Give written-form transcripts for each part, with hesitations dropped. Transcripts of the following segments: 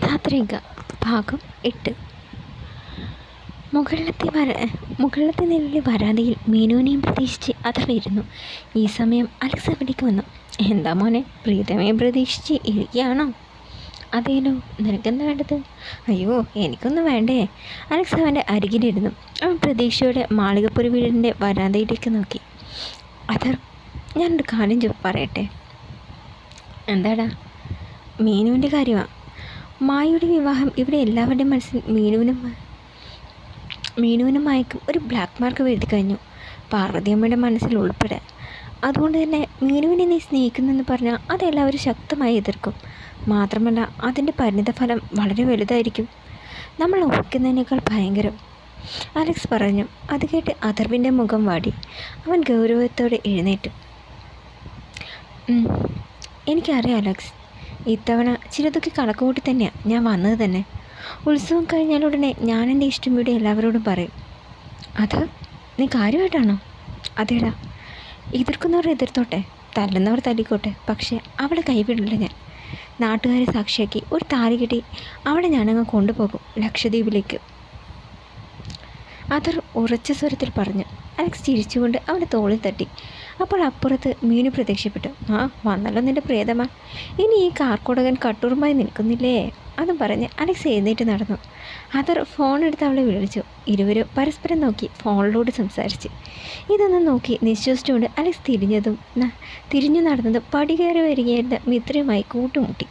യാത്രിക ഭാഗം 8. മുകളിലത്തെ നിലയിലെ വരാന്തയിൽ മീനുവിനെയും പ്രതീക്ഷിച്ച് അതറിയിരുന്നു. ഈ സമയം അലക്സ് അവിടേക്ക് വന്നു. എന്താ മോനെ, പ്രീതമയെ പ്രതീക്ഷിച്ച് ഇരിക്കുകയാണോ? അതേലോ, നിനക്കെന്താ വേണ്ടത്? അയ്യോ, എനിക്കൊന്നും വേണ്ടേ. അലക്സ് അവൻ്റെ അരികിലിരുന്നു. അവൻ പ്രതീക്ഷയോടെ മാളികപ്പുര വീടിൻ്റെ വരാന്തയിലേക്ക് നോക്കി. അതർ, ഞാനൊരു കാര്യം പറയട്ടെ. എന്താടാ? മീനുവിൻ്റെ കാര്യമാണ്. മായയുടെ വിവാഹം ഇവിടെ എല്ലാവരുടെയും മനസ്സിൽ മീനുവിനും മായക്കും ഒരു ബ്ലാക്ക് മാർക്ക് എഴുതി കഴിഞ്ഞു, പാർവതിയമ്മയുടെ മനസ്സിൽ ഉൾപ്പെടെ. അതുകൊണ്ട് തന്നെ മീനുവിനെ നീ സ്നേഹിക്കുന്നെന്ന് പറഞ്ഞാൽ അതെല്ലാവരും ശക്തമായി എതിർക്കും. മാത്രമല്ല, അതിൻ്റെ പരിണിതഫലം വളരെ വലുതായിരിക്കും, നമ്മൾ ഊഹിക്കുന്നതിനേക്കാൾ ഭയങ്കരം, അലക്സ് പറഞ്ഞു. അത് കേട്ട് അഥർവിൻ്റെ മുഖം വാടി. അവൻ ഗൗരവത്തോടെ എഴുന്നേറ്റു. എനിക്കറിയാം അലക്സ്, ഇത്തവണ ചിലതൊക്കെ കണക്കുകൂട്ടി തന്നെയാണ് ഞാൻ വന്നത് തന്നെ. ഉത്സവം കഴിഞ്ഞാലുടനെ ഞാൻ എൻ്റെ ഇഷ്ടം വീട് എല്ലാവരോടും പറയും. അത് നീ കാര്യമായിട്ടാണോ? അതേടാ, എതിർക്കുന്നവർ എതിർത്തോട്ടെ, തല്ലുന്നവർ തല്ലിക്കോട്ടെ, പക്ഷേ അവളെ കൈവിടില്ല ഞാൻ. നാട്ടുകാരെ സാക്ഷിയാക്കി ഒരു താലി കെട്ടി അവളെ ഞാനങ്ങ് കൊണ്ടുപോകും ലക്ഷദ്വീപിലേക്ക്. അതർ ഉറച്ച സ്വരത്തിൽ പറഞ്ഞു. അലക്സ് ചിരിച്ചുകൊണ്ട് അവൻ്റെ തോളിൽ തട്ടി. അപ്പോൾ അപ്പുറത്ത് മീനു പ്രത്യക്ഷപ്പെട്ടു. വന്നല്ലോ നിൻ്റെ പ്രേതമാ, ഇനി ഈ കാർക്കുടകൻ കട്ടൂറുമായി നിൽക്കുന്നില്ലേ? അതും പറഞ്ഞ് അലക്സ് എഴുന്നേറ്റ് നടന്നു. അതർ ഫോണെടുത്ത് അവളെ വിളിച്ചു. ഇരുവരും പരസ്പരം നോക്കി ഫോണിലൂടെ സംസാരിച്ച്. ഇതൊന്നും നോക്കി നിശ്വസിച്ചുകൊണ്ട് അലക്സ് തിരിഞ്ഞു നടന്നതും പടി കയറി വരികയായിരുന്ന മിത്രയുമായി കൂട്ടുമുട്ടി.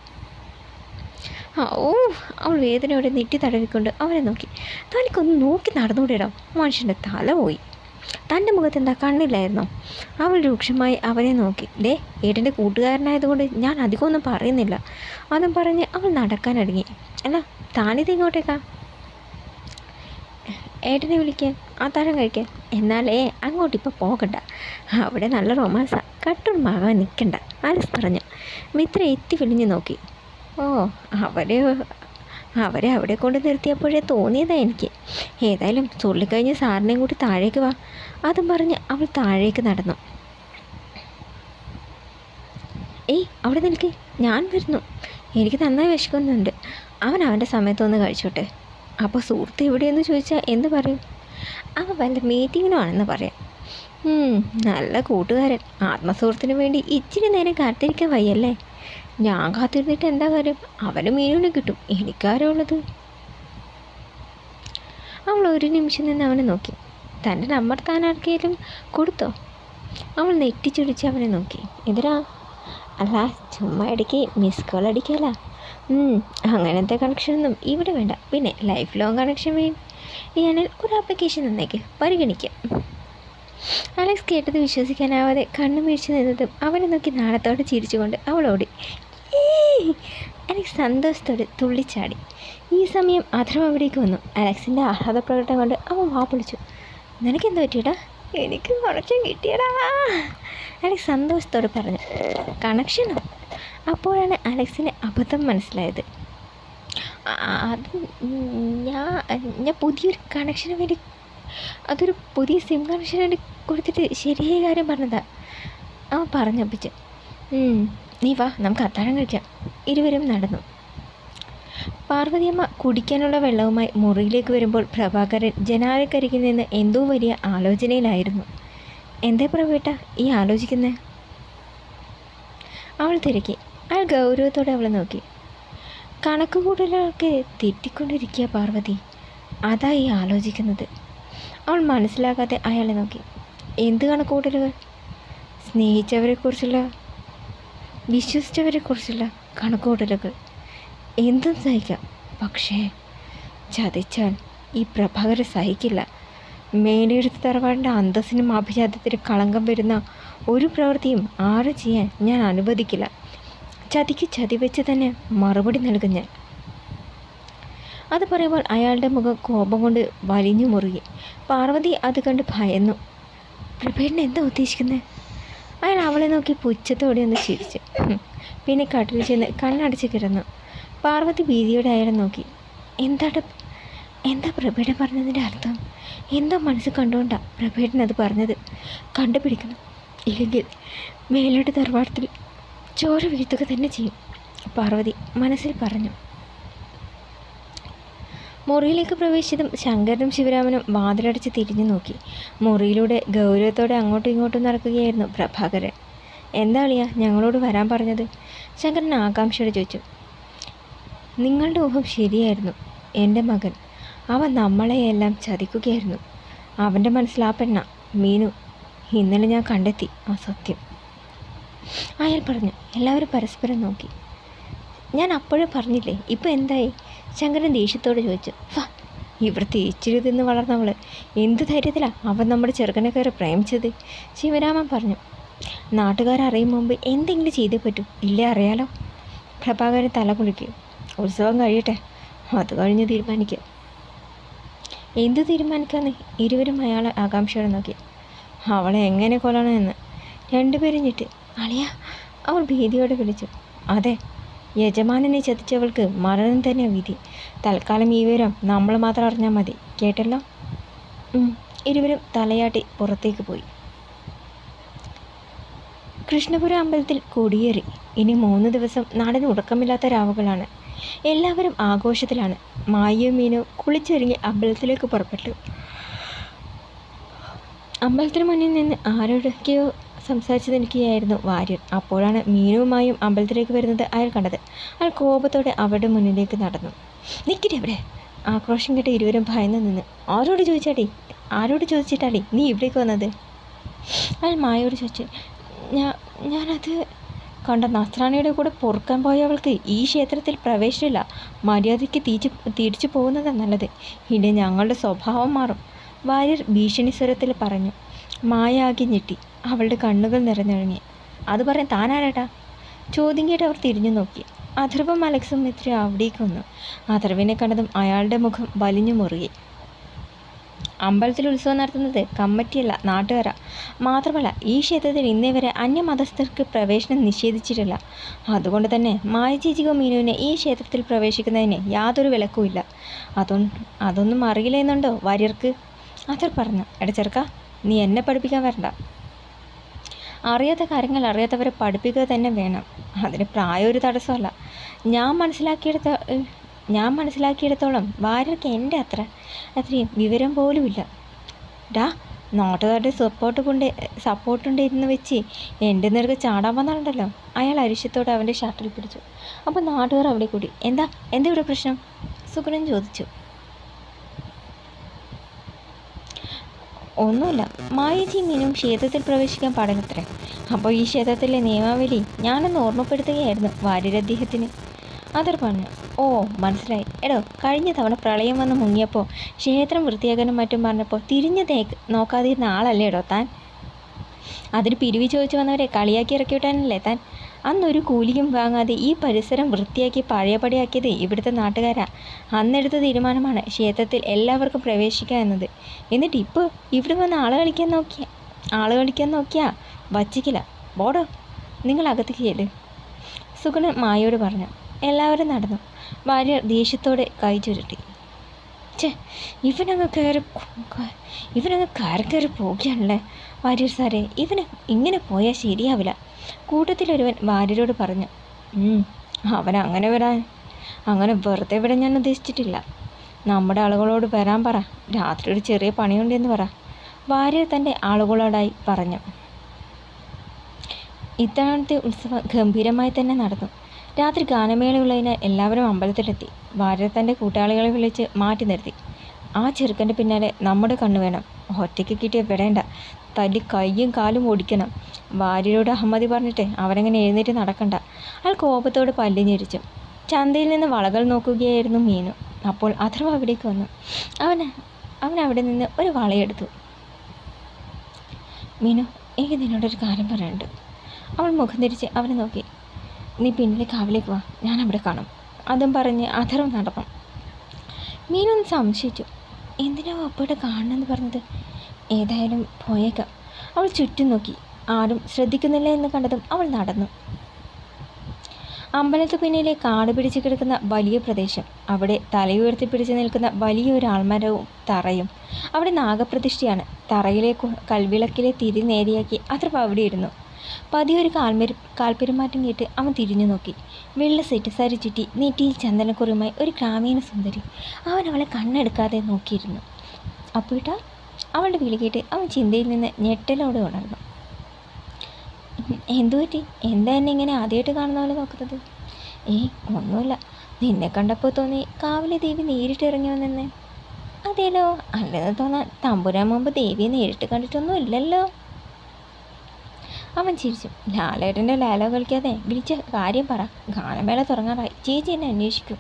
അവൾ വേദനയോടെ നെറ്റി തടവിക്കൊണ്ട് അവനെ നോക്കി. തനിക്കൊന്ന് നോക്കി നടന്നുകൂടെടാ, മനുഷ്യൻ്റെ തല പോയി. തൻ്റെ മുഖത്തെന്താ കണ്ണില്ലായിരുന്നോ? അവൾ രൂക്ഷമായി അവനെ നോക്കി. ഏട്ടൻ്റെ കൂട്ടുകാരനായതുകൊണ്ട് ഞാൻ അധികമൊന്നും പറയുന്നില്ല. അതും പറഞ്ഞ് അവൾ നടക്കാനൊരുങ്ങി. അല്ല, താനിത് ഇങ്ങോട്ടേക്കാ? ഏട്ടനെ വിളിക്കാൻ, ആഹാരം കഴിക്കാൻ. എന്നാലേ അങ്ങോട്ടിപ്പോൾ പോകണ്ട, അവിടെ നല്ല റൊമാൻസാ, കട്ടൂർമാകാൻ നിൽക്കണ്ട, അലക്സ് പറഞ്ഞു. മിത്ര എത്തി വിളിഞ്ഞു നോക്കി. അവരെ അവിടെ കൊണ്ട് നിർത്തിയപ്പോഴേ തോന്നിയതാ എനിക്ക്. ഏതായാലും ചൊല്ലിക്കഴിഞ്ഞ് സാറിനെയും കൂടി താഴേക്ക് വാ. അതും പറഞ്ഞ് അവൾ താഴേക്ക് നടന്നു. അവിടെ നിൽക്കേ, ഞാൻ വരുന്നു. എനിക്ക് നന്നായി വിശക്കുന്നുണ്ട്. അവൻ്റെ സമയത്തൊന്ന് കഴിച്ചോട്ടെ. അപ്പോൾ സുഹൃത്ത് എവിടെയെന്ന് ചോദിച്ചാൽ എന്ത് പറയും? അവൻ വല്ല മീറ്റിങ്ങിനാണെന്ന് പറയാം. നല്ല കൂട്ടുകാരൻ. ആത്മസുഹൃത്തിന് വേണ്ടി ഇച്ചിരി നേരം കാത്തിരിക്കാൻ വയ്യല്ലേ? ഞാൻ കാത്തിരുന്നിട്ട് എന്താ കാര്യം? അവന് മീനുവിനെ കിട്ടും, എനിക്കാരുള്ളത്. അവൾ ഒരു നിമിഷം നിന്ന് അവനെ നോക്കി. തൻ്റെ നമ്പർ താൻ ആർക്കെങ്കിലും കൊടുത്തോ? അവൾ നെറ്റിച്ചൊടിച്ച് അവനെ നോക്കി. എതിരാ? അല്ല, ചുമ്മാ ഇടയ്ക്ക് മിസ് കോൾ അടിക്കാല. അങ്ങനത്തെ കണക്ഷനൊന്നും ഇവിടെ വേണ്ട. പിന്നെ ലൈഫ് ലോങ് കണക്ഷൻ ഞാനിൽ ഒരു ആപ്ലിക്കേഷൻ തന്നേക്ക്, പരിഗണിക്കാം. അലക്സ് കേട്ടത് വിശ്വസിക്കാനാവാതെ കണ്ണു വീഴ്ച നിന്നതും അവനെ നോക്കി നാണത്തോടെ ചിരിച്ചുകൊണ്ട് അവളോടി. അലക്സ് സന്തോഷത്തോടെ തുള്ളിച്ചാടി. ഈ സമയം അഥർവ് അവിടേക്ക് വന്നു. അലക്സിൻ്റെ ആഹ്ലാദപ്രകടനം കൊണ്ട് അവൻ വാ പൊളിച്ചു. നിനക്കെന്താ പറ്റിയടാ? എനിക്ക് കണക്ഷൻ കിട്ടിയടാ, അലക്സ് സന്തോഷത്തോടെ പറഞ്ഞു. കണക്ഷനോ? അപ്പോഴാണ് അലക്സിന് അബദ്ധം മനസ്സിലായത്. അത് ഞാൻ പുതിയൊരു കണക്ഷന് വേണ്ടി, അതൊരു പുതിയ സിം കണക്ഷൻ വേണ്ടി കൊടുത്തിട്ട് ശരിയായ കാര്യം പറഞ്ഞതാ, അവൻ പറഞ്ഞപ്പിച്ച്. നീ വാ, നമുക്ക് അത്താഴം കഴിക്കാം. ഇരുവരും നടന്നു. പാർവതിയമ്മ കുടിക്കാനുള്ള വെള്ളവുമായി മുറിയിലേക്ക് വരുമ്പോൾ പ്രഭാകരൻ ജനാലക്കരികിൽ നിന്ന് എന്തോ വലിയ ആലോചനയിലായിരുന്നു. എന്തേ പ്രവേട്ട ഈ ആലോചിക്കുന്നേ? അവൾ തിരക്കി. അയാൾ ഗൗരവത്തോടെ അവളെ നോക്കി. കണക്കുകൂടലൊക്കെ തെറ്റിക്കൊണ്ടിരിക്കുക പാർവതി, അതാ ഈ ആലോചിക്കുന്നത്. അവൾ മനസ്സിലാക്കാതെ അയാളെ നോക്കി. എന്ത് കണക്കുകൂടലുകൾ? സ്നേഹിച്ചവരെക്കുറിച്ചുള്ള, വിശ്വസിച്ചവരെക്കുറിച്ചുള്ള കണക്കുകൂടലുകൾ. എന്തും സഹിക്കാം, പക്ഷേ ചതിച്ചാൽ ഈ പ്രഭാകരൻ സഹിക്കില്ല. മേലെടുത്ത് തറവാടിൻ്റെ അന്തസ്സിനും അഭിജാത്യത്തിനും കളങ്കം വരുന്ന ഒരു പ്രവൃത്തിയും ആരും ചെയ്യാൻ ഞാൻ അനുവദിക്കില്ല. ചതിക്ക് ചതി വെച്ച് തന്നെ മറുപടി നൽകും ഞാൻ. അത് പറയുമ്പോൾ അയാളുടെ മുഖം കോപം കൊണ്ട് വലിഞ്ഞു മുറുകി. പാർവതി അത് കണ്ട് ഭയന്നു. പ്രഭേട്ടൻ എന്താ ഉദ്ദേശിക്കുന്നത്? അയാൾ അവളെ നോക്കി പുച്ഛത്തോടെ ഒന്ന് ചിരിച്ചു. പിന്നെ കട്ടിൽ ചെന്ന് കണ്ണടച്ച് കിടന്നു. പാർവതി ഭീതിയോടെ അയാളെ നോക്കി. എന്താ പ്രഭേട്ടൻ പറഞ്ഞതിൻ്റെ അർത്ഥം? എന്താ മനസ്സ് കണ്ടുകൊണ്ടാ പ്രഭേട്ടൻ അത് പറഞ്ഞത്? കണ്ടുപിടിക്കണം, ഇല്ലെങ്കിൽ മേലോട്ട് തറവാടത്തിൽ ചോര വീഴ്ത്തുക തന്നെ ചെയ്യും, പാർവതി മനസ്സിൽ പറഞ്ഞു. മുറിയിലേക്ക് പ്രവേശിച്ചതും ശങ്കരനും ശിവരാമനും വാതിലടച്ച് തിരിഞ്ഞു നോക്കി. മുറിയിലൂടെ ഗൗരവത്തോടെ അങ്ങോട്ടും ഇങ്ങോട്ടും നടക്കുകയായിരുന്നു പ്രഭാകരൻ. എന്താ അളിയാ ഞങ്ങളോട് വരാൻ പറഞ്ഞത്? ശങ്കരൻ ആകാംക്ഷയോടെ ചോദിച്ചു. നിങ്ങളുടെ ഊഹം ശരിയായിരുന്നു. എൻ്റെ മകൻ, അവൻ നമ്മളെയെല്ലാം ചതിക്കുകയായിരുന്നു. അവൻ്റെ മനസ്സിൽ ആ പെണ്ണ മീനു. ഇന്നലെ ഞാൻ കണ്ടെത്തി ആ സത്യം, അയാൾ പറഞ്ഞു. എല്ലാവരും പരസ്പരം നോക്കി. ഞാൻ അപ്പോഴേ പറഞ്ഞില്ലേ, ഇപ്പം എന്തായി? ശങ്കരൻ ദേഷ്യത്തോട് ചോദിച്ചു. ഇവിടുത്തെ ഇച്ചിരി തിന്ന് വളർന്നവൾ എന്ത് ധൈര്യത്തിലാണ് അവൻ നമ്മുടെ ചെറുക്കനെ കയറി പ്രേമിച്ചത്? ശിവരാമൻ പറഞ്ഞു. നാട്ടുകാരറിയും മുമ്പ് എന്തെങ്കിലും ചെയ്തേ പറ്റൂ, ഇല്ലേ അറിയാലോ. പ്രഭാകരൻ തല കുളിക്കും. ഉത്സവം കഴിയട്ടെ, അത് കഴിഞ്ഞ് തീരുമാനിക്കാം. എന്ത് തീരുമാനിക്കാന്ന്? ഇരുവരും അയാളെ ആകാംക്ഷയോടെ നോക്കി. അവളെ എങ്ങനെ കൊല്ലണമെന്ന് രണ്ടുപേരും ഞെട്ടി. അളിയ, അവൾ ഭീതിയോടെ വിളിച്ചു. അതെ, യജമാനനെ ചതിച്ചവൾക്ക് മരണം തന്നെ വിധി. തൽക്കാലം ഈ വിവരം നമ്മൾ മാത്രം അറിഞ്ഞാൽ മതി, കേട്ടല്ലോ? ഇരുവരും തലയാട്ടി പുറത്തേക്ക് പോയി. കൃഷ്ണപുരം അമ്പലത്തിൽ കൊടിയേറി. ഇനി 3 ദിവസം നാടിന് ഉറക്കമില്ലാത്ത രാവുകളാണ്. എല്ലാവരും ആഘോഷത്തിലാണ്. മായയും മീനും കുളിച്ചൊരുങ്ങി അമ്പലത്തിലേക്ക് പുറപ്പെട്ടു. അമ്പലത്തിന് മുന്നിൽ നിന്ന് ആരോടൊക്കെയോ സംസാരിച്ചു നിൽക്കുകയായിരുന്നു വാര്യർ. അപ്പോഴാണ് മീനുവുമായും അമ്പലത്തിലേക്ക് വരുന്നത് അയാൾ കണ്ടത്. അയാൾ കോപത്തോടെ അവരുടെ മുന്നിലേക്ക് നടന്നു. നിൽക്കിട്ട് എവിടെ? ആക്രോശം കേട്ട് ഇരുവരും ഭയന്ന് നിന്ന്. ആരോട് ചോദിച്ചിട്ടാടി നീ ഇവിടേക്ക് വന്നത്? അയാൾ മായയോട് ചോദിച്ചു. ഞാനത് കണ്ട നസ്രാണിയുടെ കൂടെ പൊറുക്കാൻ പോയവൾക്ക് ഈ ക്ഷേത്രത്തിൽ പ്രവേശനമില്ല. മര്യാദയ്ക്ക് തിരിച്ചു പോകുന്നതാണ് നല്ലത്. ഇനി ഞങ്ങളുടെ സ്വഭാവം മാറും, വാര്യർ ഭീഷണി സ്വരത്തിൽ പറഞ്ഞു. മായ ആകെ ഞെട്ടി. അവളുടെ കണ്ണുകൾ നിറഞ്ഞൊഴുങ്ങി. അത് പറയാൻ താനാരാട്ടാ? ചോദ്യം കേട്ട് അവർ തിരിഞ്ഞു നോക്കി. അഥർവും അലക്സും മിത്രയും അവിടേക്ക് വന്നു. അഥർവിനെ കണ്ടതും അയാളുടെ മുഖം വലിഞ്ഞു മുറുകി. അമ്പലത്തിൽ ഉത്സവം നടത്തുന്നത് കമ്മിറ്റിയല്ല, നാട്ടുകാരാ. മാത്രമല്ല ഈ ക്ഷേത്രത്തിൽ ഇന്നേ വരെ അന്യമതസ്ഥർക്ക് പ്രവേശനം നിഷേധിച്ചിട്ടില്ല. അതുകൊണ്ട് തന്നെ മായ ചേച്ചിക്കോ മീനുവിനെ ഈ ക്ഷേത്രത്തിൽ പ്രവേശിക്കുന്നതിന് യാതൊരു വിലക്കുമില്ല. അതൊന്നും അറിയില്ലെന്നുണ്ടോ വാര്യർക്ക്? അഥർ പറഞ്ഞു. എടച്ചെറുക്ക, നീ എന്നെ പഠിപ്പിക്കാൻ വരണ്ട. അറിയാത്ത കാര്യങ്ങൾ അറിയാത്തവരെ പഠിപ്പിക്കുക തന്നെ വേണം. അതിന് പ്രായം ഒരു തടസ്സമല്ല. ഞാൻ മനസ്സിലാക്കിയിടത്തോളം വാര്യർക്ക് എൻ്റെ അത്രയും വിവരം പോലുമില്ല. നാട്ടുകാരുടെ സപ്പോർട്ടുണ്ട് എന്ന് വെച്ച് എൻ്റെ നേർക്ക് ചാടാൻ വന്നാലുണ്ടല്ലോ. അയാൾ അരിശത്തോടെ അവൻ്റെ ഷർട്ടിൽ പിടിച്ചു. അപ്പോൾ നാട്ടുകാർ അവിടെ കൂടി. എന്താ ഇവിടെ പ്രശ്നം? സുഗുണൻ ചോദിച്ചു. ഒന്നുമില്ല, മായജി മീനും ക്ഷേത്രത്തിൽ പ്രവേശിക്കാൻ പാടില്ലത്രേ. അപ്പോൾ ഈ ക്ഷേത്രത്തിലെ നിയമാവലി ഞാനൊന്ന് ഓർമ്മപ്പെടുത്തുകയായിരുന്നു വാര്യർ അദ്ദേഹത്തിന്. അതർ പറഞ്ഞു. ഓ, മനസ്സിലായി. എടോ, കഴിഞ്ഞ തവണ പ്രളയം വന്ന് മുങ്ങിയപ്പോൾ ക്ഷേത്രം വൃത്തിയാക്കാനും മറ്റും പറഞ്ഞപ്പോൾ തിരിഞ്ഞ് നോക്കാതിരുന്ന ആളല്ലേ എടോ താൻ? അതിന് പിരിവി ചോദിച്ചു വന്നവരെ കളിയാക്കി ഇറക്കി വിട്ടാനല്ലേ താൻ? അന്നൊരു കൂലിയും വാങ്ങാതെ ഈ പരിസരം വൃത്തിയാക്കി പഴയപടിയാക്കിയത് ഇവിടുത്തെ നാട്ടുകാരാ. അന്നെടുത്ത തീരുമാനമാണ് ക്ഷേത്രത്തിൽ എല്ലാവർക്കും പ്രവേശിക്കുക എന്നത്. എന്നിട്ട് ഇപ്പോൾ ഇവിടെ വന്ന് ആള് കളിക്കാൻ നോക്കിയാ വച്ചിക്കില്ല. ബോഡോ, നിങ്ങൾ അകത്തേക്ക് ചെല്ല്, സുഗുണൻ മായയോട് പറഞ്ഞു. എല്ലാവരും നടന്നു. വാര്യർ ദേഷ്യത്തോടെ കൈ ചുരുട്ടി. ഇവനങ്ങ് കയറി പോവുകയാണല്ലേ വാര്യർ സാറേ. ഇവന് ഇങ്ങനെ പോയാൽ ശരിയാവില്ല, കൂട്ടത്തിലൊരുവൻ വാര്യരോട് പറഞ്ഞു. അവൻ അങ്ങനെ വെറുതെ വിടാൻ ഞാൻ ഉദ്ദേശിച്ചിട്ടില്ല. നമ്മുടെ ആളുകളോട് വരാൻ പറ. രാത്രി ഒരു ചെറിയ പണിയുണ്ടെന്ന് പറ, വാര്യർ തൻ്റെ ആളുകളോടായി പറഞ്ഞു. ഇത്തവണത്തെ ഉത്സവം ഗംഭീരമായി തന്നെ നടന്നു. രാത്രി ഗാനമേളയുള്ളതിനാൽ എല്ലാവരും അമ്പലത്തിലെത്തി. വാര്യർ തൻ്റെ കൂട്ടാളികളെ വിളിച്ച് മാറ്റി നിർത്തി. ആ ചെറുക്കൻ്റെ പിന്നാലെ നമ്മുടെ കണ്ണു വേണം. ഒറ്റയ്ക്ക് കിട്ടിയ വിടേണ്ട, തല്ലി കയ്യും കാലും ഓടിക്കണം. വാര്യരോട് അഹമ്മതി പറഞ്ഞിട്ട് അവരങ്ങനെ എഴുന്നേറ്റ് നടക്കണ്ട. അയാൾ കോപത്തോട് പല്ലിഞ്ഞിരിച്ചു. ചന്തയിൽ നിന്ന് വളകൾ നോക്കുകയായിരുന്നു മീനു. അപ്പോൾ അഥർവ അവിടേക്ക് വന്നു. അവൻ അവിടെ നിന്ന് ഒരു വളയെടുത്തു. മീനു, എനിക്ക് നിന്നോടൊരു കാര്യം പറയാനുണ്ട്. അവൾ മുഖം തിരിച്ച് അവനെ നോക്കി. നീ പിന്നിലെ കാവിലേക്ക് വാ, ഞാൻ അവിടെ കാണും. അതും പറഞ്ഞ് അഥർവ നടന്നു. മീനൊന്ന് സംശയിച്ചു. എന്തിനാ അപ്പോഴെ കാണണമെന്ന് പറഞ്ഞത്? ഏതായാലും പോയേക്കാം. അവൾ ചുറ്റും നോക്കി. ആരും ശ്രദ്ധിക്കുന്നില്ല എന്ന് കണ്ടതും അവൾ നടന്നു. അമ്പലത്ത് പിന്നിലെ കാട് പിടിച്ച് കിടക്കുന്ന വലിയ പ്രദേശം. അവിടെ തലയുയർത്തി പിടിച്ച് നിൽക്കുന്ന വലിയൊരു ആൾമരവും തറയും. അവിടെ നാഗപ്രതിഷ്ഠയാണ്. തറയിലെ കൽവിളക്കിലെ തിരി നേരെയാക്കി അഥർവ അവിടെ ഇരുന്നു. പതിയൊരു കാൽപ്പെരുമാറ്റം കേട്ട് അവൻ തിരിഞ്ഞു നോക്കി. വെള്ള സെറ്റ് സാരി ചുറ്റി നെറ്റിയിൽ ചന്ദനക്കുറിയുമായി ഒരു ഗ്രാമീണ സുന്ദരി. അവൻ അവളെ കണ്ണെടുക്കാതെ നോക്കിയിരുന്നു. അപ്പൂട്ടാ, അവളുടെ വിളി കേട്ട് അവൻ ചിന്തയിൽ നിന്ന് ഞെട്ടലോടെ ഉണർന്നു. എന്തു പറ്റി? എന്താ എന്നെ ഇങ്ങനെ ആദ്യമായിട്ട് കാണുന്ന പോലെ നോക്കുന്നത്? ഒന്നുമില്ല. നിന്നെ കണ്ടപ്പോൾ തോന്നി കാവിലെ ദേവി നേരിട്ട് ഇറങ്ങി വന്നെന്നേ. അതേലോ, അല്ലെന്ന് തോന്നാൻ തമ്പുരാൻ മുമ്പ് ദേവിയെ നേരിട്ട് കണ്ടിട്ടൊന്നും ഇല്ലല്ലോ. അവൻ ചിരിച്ചു. ലാലേട്ടൻ്റെ ലാലോ കളിക്കാതെ വിളിച്ച കാര്യം പറ. ഗാനമേള തുടങ്ങാറായി, ചേച്ചി എന്നെ അന്വേഷിക്കും.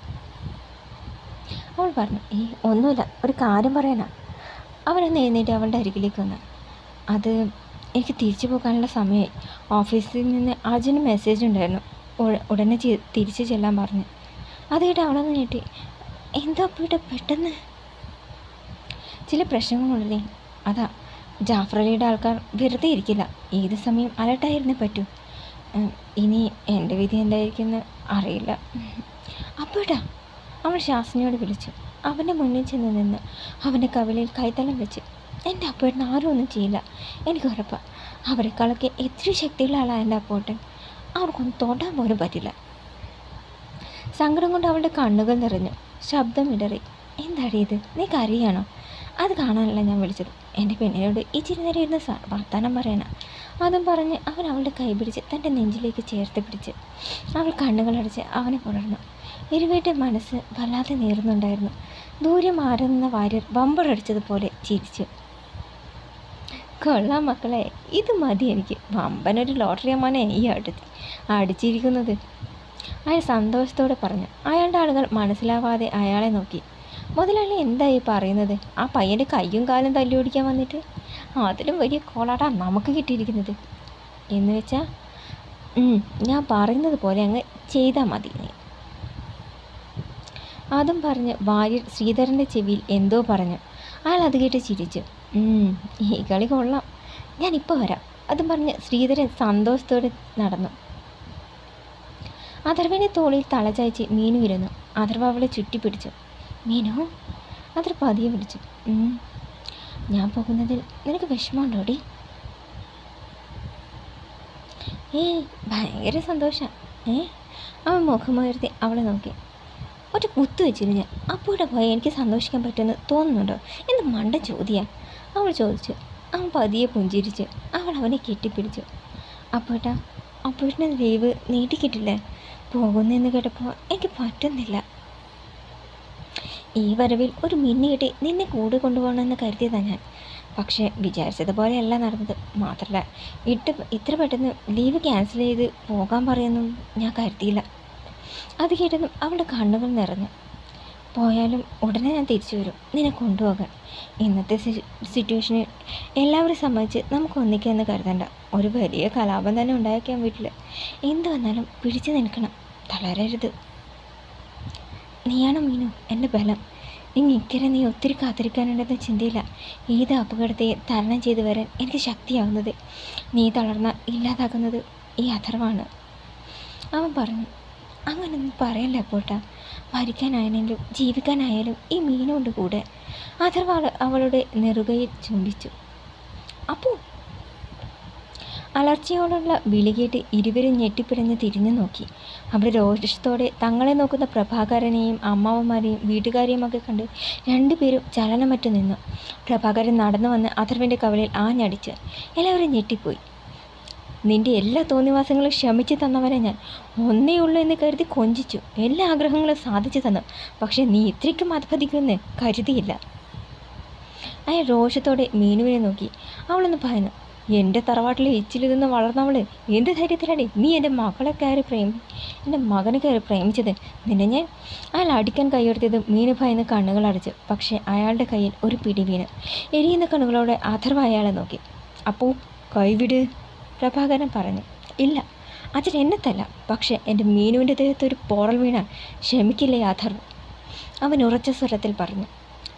അവൾ പറഞ്ഞു. ഒന്നുമില്ല, ഒരു കാര്യം പറയാനാ. അവനൊന്ന് എഴുന്നേറ്റ് അവളുടെ അരികിലേക്ക് വന്നു. അത് എനിക്ക് തിരിച്ചു പോകാനുള്ള സമയമായി. ഓഫീസിൽ നിന്ന് അർജൻറ്റ് മെസ്സേജ് ഉണ്ടായിരുന്നു. ഉടനെ തിരിച്ചു ചെല്ലാൻ പറഞ്ഞു. അത് കേട്ട് അവളൊന്ന് ഞെട്ടി. എന്താ പോയിട്ട് പെട്ടെന്ന്? ചില പ്രശ്നങ്ങളുള്ളതേ, അതാ. ജാഫ്രലിയുടെ ആൾക്കാർ വെറുതെ ഇരിക്കില്ല. ഏത് സമയം അലർട്ടായിരുന്നേ പറ്റൂ. ഇനി എൻ്റെ വിധി എന്തായിരിക്കുമെന്ന് അറിയില്ല. അപ്പോട്ടാ, അവൾ ശാസ്ത്രിയോട് വിളിച്ചു. അവൻ്റെ മുന്നിൽ ചെന്ന് നിന്ന് അവൻ്റെ കവിളിൽ കൈത്തലം വെച്ച്. എൻ്റെ അപ്പോട്ടൻ ആരും ഒന്നും ചെയ്യില്ല, എനിക്ക് ഉറപ്പാണ്. അവരെക്കാളൊക്കെ എത്ര ശക്തിയുള്ള ആളാണ് എൻ്റെ അപ്പോട്ടൻ. അവർക്കൊന്നും തൊടാൻ പോലും പറ്റില്ല. സങ്കടം കൊണ്ട് അവളുടെ കണ്ണുകൾ നിറഞ്ഞു. ശബ്ദം ഇടറി. എന്താടി ഇത്? നീ കരയാണോ? അത് കാണാനല്ല ഞാൻ വിളിച്ചത്. എൻ്റെ പെണ്ണിനോട് ഇച്ചിരി നേരം ഇരുന്ന് വർത്താനം പറയണ. അതും പറഞ്ഞ് അവൻ അവളുടെ കൈ പിടിച്ച് തൻ്റെ നെഞ്ചിലേക്ക് ചേർത്ത് പിടിച്ച് അവൾ കണ്ണുകളടച്ച് അവനെ പുണർന്നു. ഇരുവേട്ട മനസ്സ് വല്ലാതെ നീറുന്നുണ്ടായിരുന്നു. ദൂരെ മാറി നിന്ന വാര്യർ വമ്പടടിച്ചതുപോലെ ചിരിച്ചു. കൊള്ളാം മക്കളെ, ഇത് മതി എനിക്ക്. വമ്പനൊരു ലോട്ടറി അമ്മാനെ ഈ അടിച്ചിരിക്കുന്നത്, അയാൾ സന്തോഷത്തോടെ പറഞ്ഞു. അയാളുടെ ആളുകൾ മനസ്സിലാവാതെ അയാളെ നോക്കി. മുതലാളി എന്തായി പറയുന്നത്? ആ പയ്യൻ്റെ കയ്യും കാലും തല്ലി ഓടിക്കാൻ വന്നിട്ട് അതിലും വലിയ കോളാടാ നമുക്ക് കിട്ടിയിരിക്കുന്നത്. എന്ന് വെച്ചാൽ ഞാൻ പറയുന്നത് പോലെ അങ്ങ് ചെയ്താൽ മതി. അതും പറഞ്ഞ് വാര്യർ ശ്രീധരൻ്റെ ചെവിയിൽ എന്തോ പറഞ്ഞു. അയാൾ അത് കേട്ട് ചിരിച്ചു. ഈ കളി കൊള്ളാം, ഞാനിപ്പോൾ വരാം. അതും പറഞ്ഞ് ശ്രീധരൻ സന്തോഷത്തോടെ നടന്നു. അഥർവൻ്റെ തോളിൽ തലചായ്ച്ച് മീനു ഇരുന്നു. അഥർവ അവളെ ചുറ്റിപ്പിടിച്ചു. മീനു, അത്ര പതിയെ വിളിച്ചു. ഞാൻ പോകുന്നതിൽ നിനക്ക് വിഷമമുണ്ടോടി? ഭയങ്കര സന്തോഷമാണ്. അവൻ മുഖമുയർത്തി അവളെ നോക്കി. ഒറ്റ കുത്തു വെച്ചിരുന്നു ഞാൻ. അപ്പോടെ പോയി എനിക്ക് സന്തോഷിക്കാൻ പറ്റുമെന്ന് തോന്നുന്നുണ്ടോ? എന്ത് മണ്ട ചോദ്യമാണ് അവൾ ചോദിച്ചു. അവൻ പതിയെ പുഞ്ചിരിച്ചു. അവൾ അവനെ കെട്ടിപ്പിടിച്ചു. അപ്പോഴത്തെ ലീവ് നീട്ടിക്കിട്ടില്ലേ? പോകുന്നെന്ന് കേട്ടപ്പോൾ എനിക്ക് പറ്റുന്നില്ല. ഈ വരവിൽ ഒരു മിന്നി കെട്ടി നിന്നെ കൂടെ കൊണ്ടുപോകണമെന്ന് കരുതിയതാണ് ഞാൻ. പക്ഷേ വിചാരിച്ചതുപോലെയല്ല നടന്നത്. മാത്രമല്ല ഇത്ര പെട്ടെന്ന് ലീവ് ക്യാൻസൽ ചെയ്ത് പോകാൻ പറയുന്നു ഞാൻ കരുതിയില്ല. അത് കേട്ടതും അവളുടെ കണ്ണുകൾ നിറഞ്ഞു. പോയാലും ഉടനെ ഞാൻ തിരിച്ചു വരും നിന്നെ കൊണ്ടുപോകാൻ. ഇന്നത്തെ സിറ്റുവേഷനിൽ എല്ലാവരും സമ്മതിച്ച് നമുക്ക് ഒന്നിക്കാമെന്ന് കരുതണ്ട. ഒരു വലിയ കലാപം തന്നെ ഉണ്ടായേക്കാം വീട്ടിൽ. എന്ത് വന്നാലും പിടിച്ചു നിൽക്കണം, തളരരുത്. നീയാണ് മീനു എൻ്റെ ബലം. ഇക്കരെ നീ ഒത്തിരി കാത്തിരിക്കാനുണ്ടെന്ന ചിന്തയില്ല ഏത് അപകടത്തെ തരണം ചെയ്തു വരാൻ എനിക്ക് ശക്തിയാവുന്നത്. നീ തളർന്ന ഇല്ലാതാക്കുന്നത് ഈ അഥർവാണ്. അവൻ പറഞ്ഞു. അങ്ങനൊന്നും പറയല്ല പോട്ടാ. മരിക്കാനായാലും ജീവിക്കാനായാലും ഈ മീനുകൊണ്ട് കൂടെ. അഥർവ അവളുടെ നെറുകയിൽ ചുംബിച്ചു. അപ്പോൾ അലർച്ചയോടുള്ള വിളി കേട്ട് ഇരുവരും ഞെട്ടിപ്പിടഞ്ഞ് തിരിഞ്ഞു നോക്കി. അവിടെ രോഷത്തോടെ തങ്ങളെ നോക്കുന്ന പ്രഭാകരനെയും അമ്മാവന്മാരെയും വീട്ടുകാരെയുമൊക്കെ കണ്ട് രണ്ടുപേരും ചലനമറ്റു നിന്നു. പ്രഭാകരൻ നടന്നു വന്ന് അഥർവൻ്റെ കവളിൽ ആഞ്ഞടിച്ച്. എല്ലാവരും ഞെട്ടിപ്പോയി. നിന്റെ എല്ലാ തോന്നിവാസങ്ങളും ക്ഷമിച്ചു തന്നവരെ ഞാൻ. ഒന്നേ ഉള്ളൂ എന്ന് കരുതി കൊഞ്ചിച്ചു. എല്ലാ ആഗ്രഹങ്ങളും സാധിച്ചു തന്നു. പക്ഷേ നീ ഇത്രയ്ക്കും അധപതിക്കുമെന്ന് കരുതിയില്ല. അയാൾ രോഷത്തോടെ മീനുവിനെ നോക്കി. അവളൊന്ന് പറഞ്ഞു. എൻ്റെ തറവാട്ടിലെ എച്ചിലിരുന്ന് വളർന്നവള് എന്ത് ധൈര്യത്തിലാണ് നീ എൻ്റെ മകനെ കയറി പ്രേമിച്ചത്? നിന്നെ ഞാൻ. അയാൾ അടിക്കാൻ കൈയുയർത്തിയത് മീനു ഭയന്ന് കണ്ണുകൾ അടച്ചു. പക്ഷേ അയാളുടെ കയ്യിൽ ഒരു പിടി വീണ്. എരിയുന്ന കണ്ണുകളോടെ അഥർവ അയാളെ നോക്കി. അപ്പോൾ കൈവിട്, പ്രഭാകരൻ പറഞ്ഞു. ഇല്ല, അച്ഛൻ എന്നത്തല്ല, പക്ഷേ എൻ്റെ മീനുവിൻ്റെ ദേഹത്ത് ഒരു പോറൽ വീണാൽ ക്ഷമിക്കില്ലേ അഥർവ്? അവൻ ഉറച്ച സ്വരത്തിൽ പറഞ്ഞു.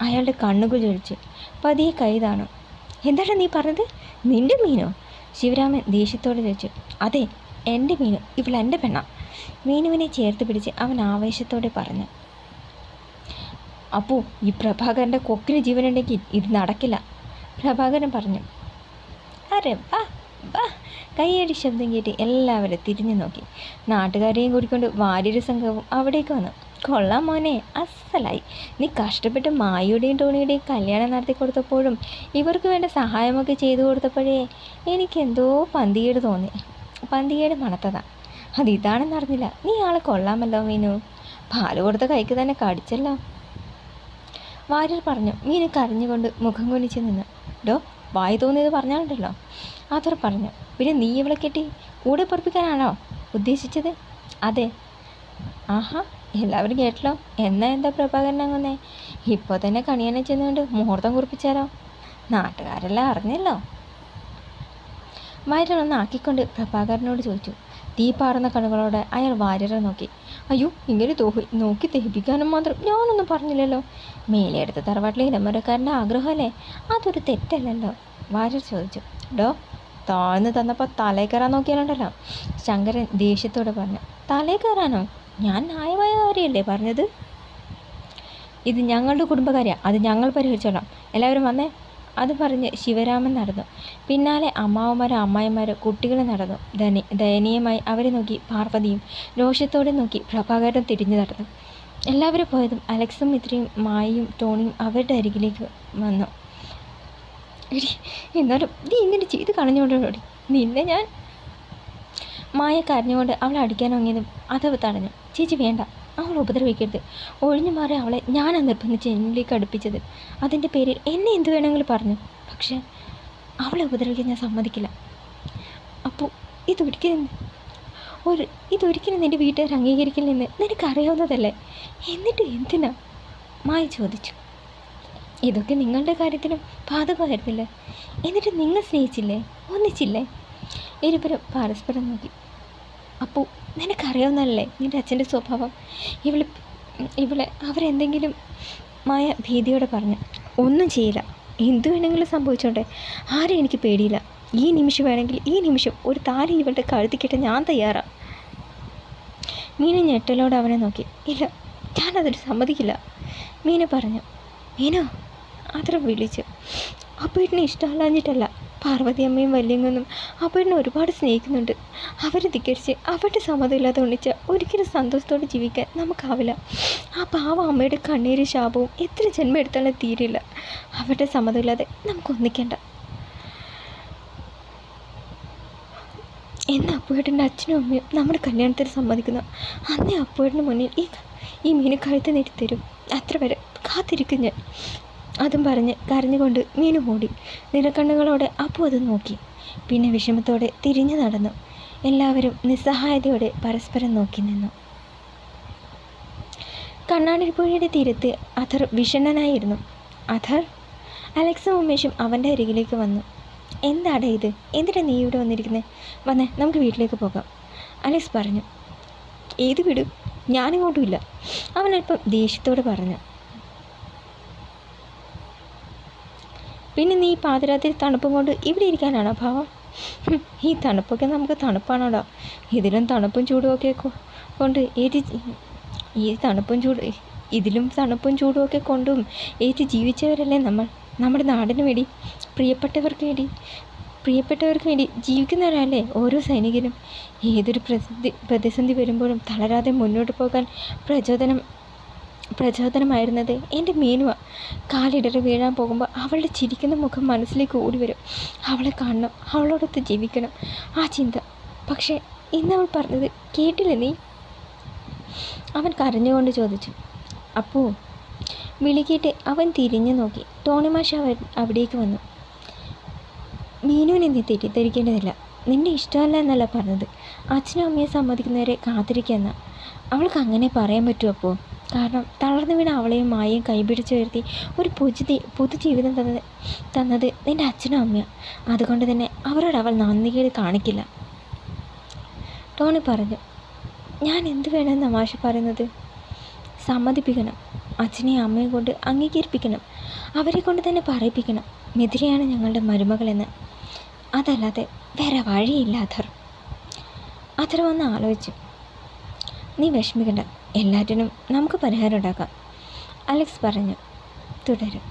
അയാളുടെ കണ്ണുകൾ ജ്വലിച്ചു. പതിയെ കൈതാണു. എന്താണ് നീ പറഞ്ഞത്? നിൻ്റെ മീനോ? ശിവരാമൻ ദേഷ്യത്തോടെ ചോദിച്ചു. അതെ, എൻ്റെ മീനു. ഇവൾ എൻ്റെ പെണ്ണ. മീനുവിനെ ചേർത്ത് പിടിച്ച് അവൻ ആവേശത്തോടെ പറഞ്ഞു. അപ്പോൾ ഈ പ്രഭാകരൻ്റെ കൊക്കിന് ജീവനുണ്ടെങ്കിൽ ഇത് നടക്കില്ല, പ്രഭാകരൻ പറഞ്ഞു. അരെ വാ വാ, കയ്യടി ശബ്ദം കേട്ട് എല്ലാവരും തിരിഞ്ഞു നോക്കി. നാട്ടുകാരെയും കൂടിക്കൊണ്ട് വാര്യര് സംഘവും അവിടേക്ക് വന്നു. കൊള്ളാം മോനെ, അസലായി. നീ കഷ്ടപ്പെട്ട് മായുടെയും ടോണിയുടെയും കല്യാണം നടത്തി കൊടുത്തപ്പോഴും ഇവർക്ക് വേണ്ട സഹായമൊക്കെ ചെയ്തു കൊടുത്തപ്പോഴേ എനിക്കെന്തോ പന്തികേട് തോന്നി. പന്തികേട് മണത്തതാ. അതിതാണെന്ന് അറിഞ്ഞില്ല. നീ ആളെ കൊള്ളാമല്ലോ മീനു. പാല് കൊടുത്ത കൈക്ക് തന്നെ കടിച്ചല്ലോ. വാര്യർ പറഞ്ഞു. മീനു കരഞ്ഞുകൊണ്ട് മുഖം കുനിച്ച് നിന്നു. ഡോ, വായി തോന്നിയത് പറഞ്ഞാലുണ്ടല്ലോ. ആഥർ പറഞ്ഞു. പിന്നെ നീ ഇവളെ കെട്ടി കൂടെ പൊറപ്പിക്കാനാണോ ഉദ്ദേശിച്ചത്? അതെ. ആഹാ, എല്ലാവരും കേട്ടല്ലോ. എന്താ പ്രഭാകരൻ അങ്ങുന്നേ? ഇപ്പോൾ തന്നെ കണിയനെ ചെന്നുകൊണ്ട് മുഹൂർത്തം കുറിപ്പിച്ചാലോ? നാട്ടുകാരെല്ലാം അറിഞ്ഞല്ലോ. വാര്യർ ഒന്ന് ആക്കിക്കൊണ്ട് പ്രഭാകരനോട് ചോദിച്ചു. തീ പാറുന്ന കണ്ണുകളോടെ അയാൾ വാര്യരെ നോക്കി. അയ്യോ, ഇങ്ങനെ നോക്കി ദഹിപ്പിക്കാനും മാത്രം ഞാനൊന്നും പറഞ്ഞില്ലല്ലോ. മേലെടുത്ത തറവാട്ടിലെ ഇടമരക്കാരൻ്റെ ആഗ്രഹമല്ലേ, അതൊരു തെറ്റല്ലല്ലോ. വാര്യർ ചോദിച്ചു. ഡോ, താഴ്ന്ന് തന്നപ്പോൾ തലേ കയറാൻ നോക്കിയാലുണ്ടല്ലോ. ശങ്കരൻ ദേഷ്യത്തോടെ പറഞ്ഞു. തലേ കയറാനോ? ഞാൻ ന്യായമായ കാര്യമല്ലേ പറഞ്ഞത്. ഇത് ഞങ്ങളുടെ കുടുംബകാര്യമാണ്, അത് ഞങ്ങൾ പരിഹരിച്ചോളാം. എല്ലാവരും വന്നേ. അത് പറഞ്ഞ് ശിവരാമൻ നടന്നു. പിന്നാലെ അമ്മാവന്മാരും അമ്മായിമാരും കുട്ടികളും നടന്നു. ദയനീയമായി അവരെ നോക്കി പാർവതിയും രോഷത്തോടെ നോക്കി പ്രഭാകരൻ തിരിഞ്ഞു നടന്നു. എല്ലാവരും പോയതും അലക്സും മിത്രയും മായയും ടോണിയും അവരുടെ അരികിലേക്ക് വന്നു. എടി, എന്നാലും നീ ഇങ്ങനെ ചെയ്ത് കളഞ്ഞുകൊണ്ടോടി. നിന്നെ ഞാൻ. മായ കരഞ്ഞുകൊണ്ട് അവളെ അടിക്കാൻ വാങ്ങിയതും അതവ് തടഞ്ഞു. ചേച്ചി വേണ്ട, അവളെ ഉപദ്രവിക്കരുത്. ഒഴിഞ്ഞു മാറി അവളെ ഞാനാ നിർബന്ധിച്ച് എന്നിലേക്ക് അടുപ്പിച്ചത്. അതിൻ്റെ പേരിൽ എന്നെ എന്ത് വേണമെങ്കിലും പറഞ്ഞു. പക്ഷേ അവളെ ഉപദ്രവിക്കാൻ ഞാൻ സമ്മതിക്കില്ല. അപ്പോൾ ഇതൊരിക്കലും നിൻ്റെ വീട്ടുകാർ അംഗീകരിക്കില്ലെന്ന് നിനക്കറിയാവുന്നതല്ലേ? എന്നിട്ട് എന്തിനാ? മായ ചോദിച്ചു. ഇതൊക്കെ നിങ്ങളുടെ കാര്യത്തിലും ബാധകമായിരുന്നില്ലേ? എന്നിട്ട് നിങ്ങൾ സ്നേഹിച്ചില്ലേ? ഒന്നിച്ചില്ലേ? ഇരുവരും പരസ്പരം നോക്കി. അപ്പോൾ നിനക്കറിയാവുന്നതല്ലേ നിൻ്റെ അച്ഛൻ്റെ സ്വഭാവം? ഇവളെ അവരെന്തെങ്കിലും? മായ ഭീതിയോടെ പറഞ്ഞു. ഒന്നും ചെയ്യില്ല. എന്തു വേണമെങ്കിലും സംഭവിച്ചോട്ടെ. ആരും എനിക്ക് പേടിയില്ല. ഈ നിമിഷം വേണമെങ്കിൽ ഈ നിമിഷം ഒരു താലി ഇവളുടെ കഴുത്തിക്കിട്ട് ഞാൻ തയ്യാറാ. മീന ഞെട്ടലോടെ അവനെ നോക്കി. ഇല്ല, ഞാനതൊരു സമ്മതിക്കില്ല. മീന പറഞ്ഞു. മീനോ? അത്ര വിളിച്ചു. അപ്പേട്ടിനെ ഇഷ്ടമല്ലാഞ്ഞിട്ടല്ല. പാർവതി അമ്മയും വല്യങ്ങൊന്നും അപ്പേട്ടിനെ ഒരുപാട് സ്നേഹിക്കുന്നുണ്ട്. അവരെ ധിക്കരിച്ച് അവരുടെ സമ്മതമില്ലാതെ ഒന്നിച്ച ഒരിക്കലും സന്തോഷത്തോടെ ജീവിക്കാൻ നമുക്കാവില്ല. ആ പാവ അമ്മയുടെ കണ്ണീര് ശാപവും എത്ര ജന്മം എടുത്താലും തീരില്ല. അവരുടെ സമ്മതമില്ലാതെ നമുക്ക് ഒന്നിക്കേണ്ട. എന്നാൽ അപ്പുവേട്ടൻ്റെ അച്ഛനും അമ്മയും നമ്മുടെ കല്യാണത്തിന് സമ്മതിക്കുന്നു. അന്നേ അപ്പുവേട്ടന് മുന്നിൽ ഈ മീന് കഴുത്ത് നീട്ടിത്തരും. അത്ര വരെ കാത്തിരിക്കും ഞാൻ. അതും പറഞ്ഞ് കരഞ്ഞുകൊണ്ട് മീനു ഓടി. നിറക്കണ്ണുകളോടെ അപ്പു അത് നോക്കി. പിന്നെ വിഷമത്തോടെ തിരിഞ്ഞു നടന്നു. എല്ലാവരും നിസ്സഹായതയോടെ പരസ്പരം നോക്കി നിന്നു. കണ്ണാടിപ്പുഴയുടെ തീരത്ത് അഥർ വിഷണ്ണനായിരുന്നു. അഥർ, അലക്സും ഉമേഷും അവൻ്റെ അരികിലേക്ക് വന്നു. എന്താടാ ഇത്? എന്തിനാ നീ ഇവിടെ വന്നിരിക്കുന്നത്? വന്നേ, നമുക്ക് വീട്ടിലേക്ക് പോകാം. അലക്സ് പറഞ്ഞു. ഏത് വീട്? ഞാനിങ്ങോട്ടും ഇല്ല. അവനല്പം ദേഷ്യത്തോടെ പറഞ്ഞു. പിന്നെ നീ പാതിരാത്രി തണുപ്പും കൊണ്ട് ഇവിടെ ഇരിക്കാനാണോ ഭാവം? ഈ തണുപ്പൊക്കെ നമുക്ക് തണുപ്പാണോടാ? ഇതിലും തണുപ്പും ചൂടുമൊക്കെ കൊണ്ട് ഇതിലും തണുപ്പും ചൂടുമൊക്കെ കൊണ്ടും ഏറ്റ് ജീവിച്ചവരല്ലേ നമ്മൾ. നമ്മുടെ നാടിന് വേണ്ടി, പ്രിയപ്പെട്ടവർക്ക് വേണ്ടി ജീവിക്കുന്നവരല്ലേ ഓരോ സൈനികനും. ഏതൊരു പ്രതിസന്ധി വരുമ്പോഴും തളരാതെ മുന്നോട്ട് പോകാൻ പ്രചോദനമായിരുന്നത് എൻ്റെ മീനുവ. കാലിടറി വീഴാൻ പോകുമ്പോൾ അവളുടെ ചിരിക്കുന്ന മുഖം മനസ്സിലേക്ക് ഓടി വരും. അവളെ കാണണം, അവളോടൊത്ത് ജീവിക്കണം, ആ ചിന്ത. പക്ഷേ ഇന്നവൾ പറഞ്ഞത് കേട്ടില്ലേ നീ? അവൻ കരഞ്ഞുകൊണ്ട് ചോദിച്ചു. അപ്പോൾ വിളിക്കേട്ട് അവൻ തിരിഞ്ഞു നോക്കി. ടോണിമാഷ് അവിടേക്ക് വന്നു. മീനുവിനെ നീ തെറ്റിദ്ധരിക്കേണ്ടതില്ല. നിന്നെ ഇഷ്ടമല്ല എന്നല്ല പറഞ്ഞത്. അച്ഛനും അമ്മയെ സമ്മതിക്കുന്നവരെ കാത്തിരിക്കുന്ന. അവൾക്ക് അങ്ങനെ പറയാൻ പറ്റുമോ? അപ്പോൾ കാരണം തളർന്നു വീണ അവളെയും മായയും കൈപിടിച്ചു വരുത്തി ഒരു പുതുജീവിതം തന്നത് നിൻ്റെ അച്ഛനും അമ്മയാണ്. അതുകൊണ്ട് തന്നെ അവരോട് അവൾ നന്ദികേട് കാണിക്കില്ല. ടോണി പറഞ്ഞു. ഞാൻ എന്ത് വേണമെന്ന് തമാശ പറയുന്നത്? സമ്മതിപ്പിക്കണം. അച്ഛനെയും അമ്മയും കൊണ്ട് അംഗീകരിപ്പിക്കണം. അവരെ കൊണ്ട് തന്നെ പറയിപ്പിക്കണം മിഥിലയാണ് ഞങ്ങളുടെ മരുമകളെന്ന്. അതല്ലാതെ വേറെ വഴിയില്ല. അഥർ വന്ന് ആലോചിച്ചു. നീ വിഷമിക്കണ്ട, എല്ലാറ്റിനും നമുക്ക് പരിഹാരം ഉണ്ടാക്കാം. അലക്സ് പറഞ്ഞു. തുടരും.